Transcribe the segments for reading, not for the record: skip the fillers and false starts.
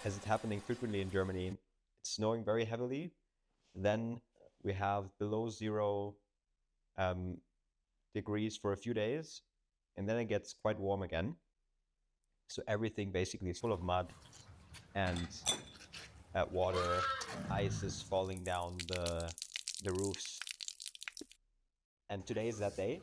as it's happening frequently in Germany, it's snowing very heavily. Then we have below 0 degrees for a few days, and then it gets quite warm again. So everything basically is full of mud and water. Ice is falling down the roofs. And today is that day.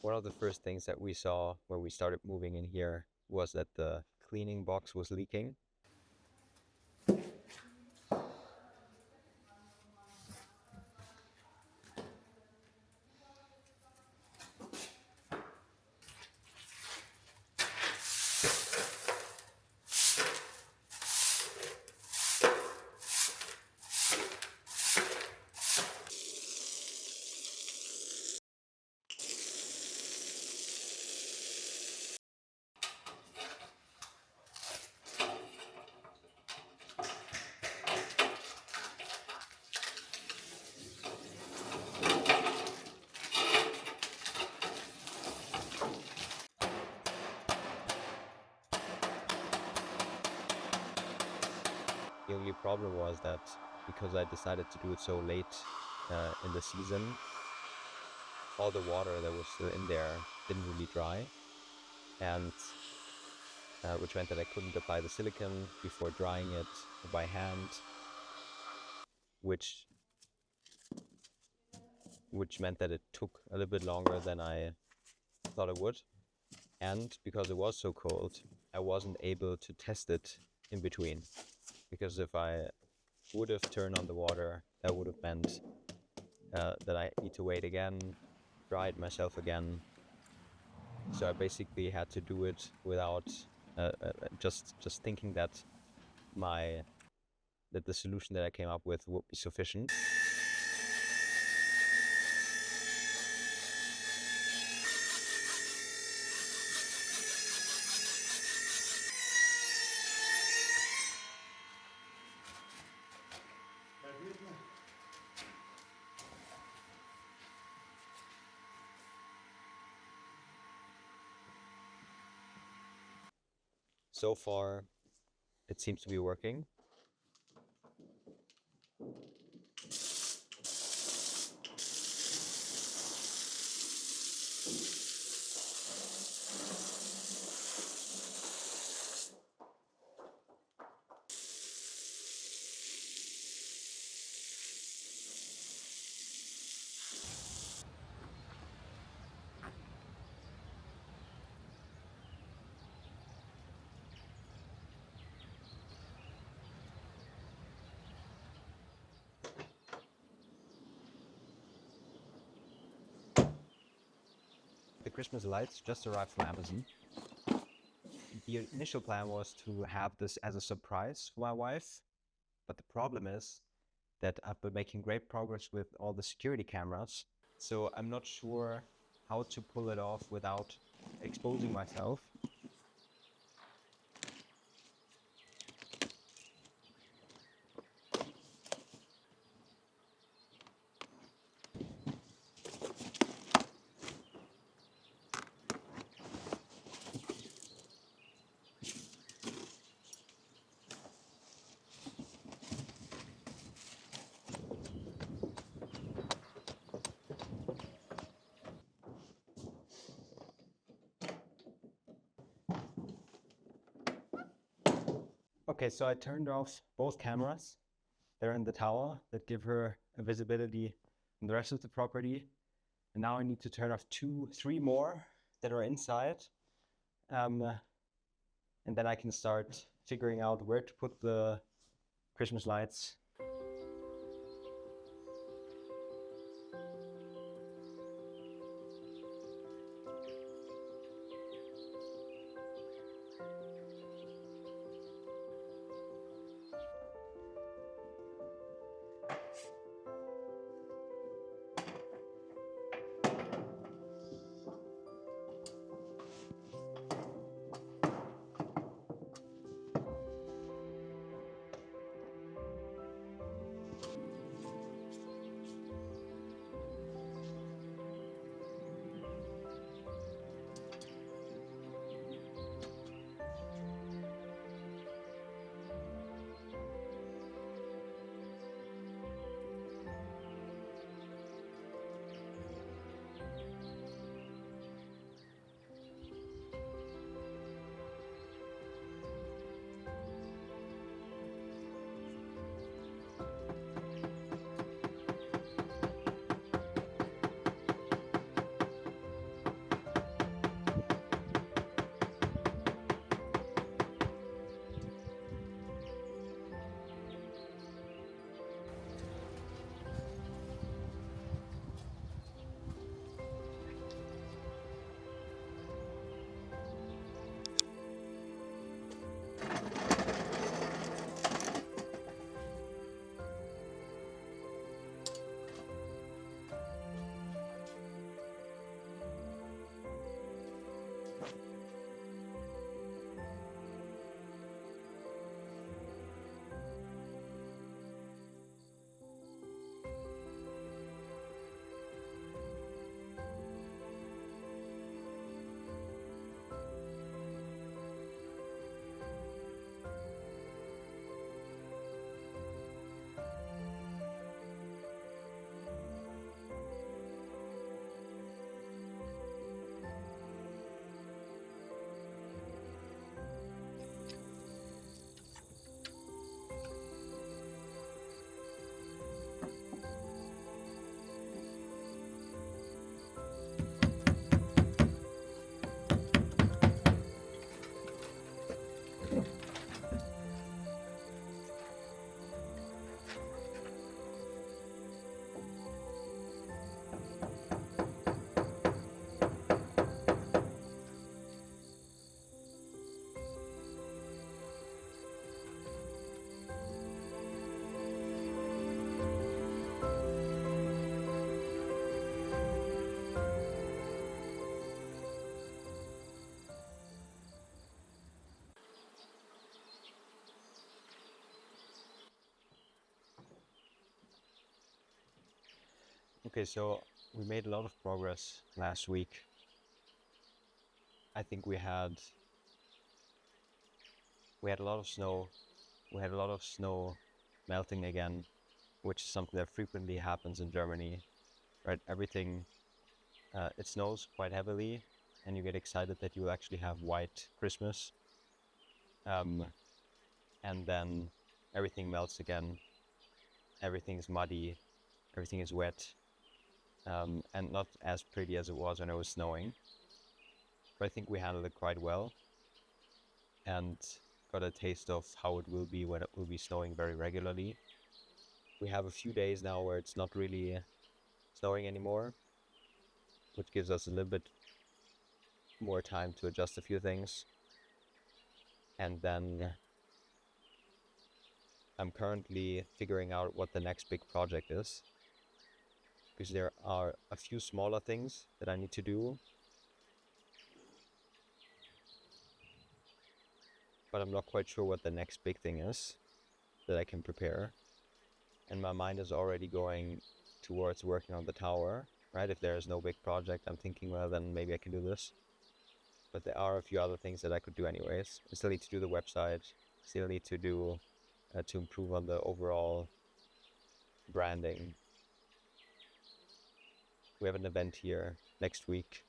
One of the first things that we saw when we started moving in here was that the cleaning box was leaking. The only problem was that because I decided to do it so late in the season, all the water that was still in there didn't really dry, and which meant that I couldn't apply the silicone before drying it by hand, which meant that it took a little bit longer than I thought it would. And because it was so cold, I wasn't able to test it in between. Because if I would have turned on the water, that would have meant that I need to wait again, dry it myself again. So I basically had to do it without just thinking that the solution that I came up with would be sufficient. so far it seems to be working. The Christmas lights just arrived from Amazon. The initial plan was to have this as a surprise for my wife, but the problem is that I've been making great progress with all the security cameras, so I'm not sure how to pull it off without exposing myself. Okay, so I turned off both cameras. They're in the tower that give her a visibility on the rest of the property. And now I need to turn off three more that are inside. And then I can start figuring out where to put the Christmas lights. Okay, so we made a lot of progress last week. I think we had we had a lot of snow. We had a lot of snow melting again, which is something that frequently happens in Germany, right? Everything, it snows quite heavily, and you get excited that you will actually have white Christmas. And then everything melts again. Everything is muddy. Everything is wet, and not as pretty as it was when it was snowing. But I think we handled it quite well, and got a taste of how it will be when it will be snowing very regularly. We have a few days now where it's not really snowing anymore, which gives us a little bit more time to adjust a few things. And then I'm currently figuring out what the next big project is, because there are a few smaller things that I need to do, but I'm not quite sure what the next big thing is that I can prepare. And my mind is already going towards working on the tower, right? If there is no big project, I'm thinking, well, then maybe I can do this. But there are a few other things that I could do anyways. I still need to do the website, still need to do, to improve on the overall branding. We have an event here next week,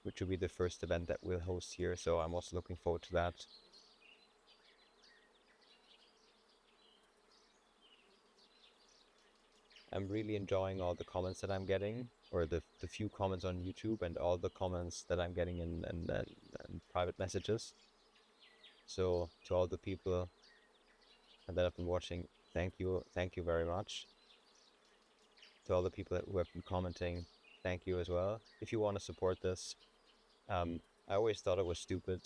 which will be the first event that we'll host here, so I'm also looking forward to that. I'm really enjoying all the comments that I'm getting, or the few comments on YouTube and all the comments that I'm getting in private messages. So to all the people that have been watching, thank you very much. To all the people who have been commenting, thank you as well. If you want to support this, I always thought it was stupid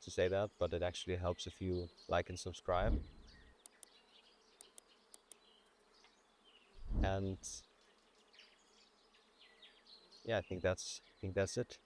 to say that, but it actually helps if you like and subscribe. And yeah, I think that's it.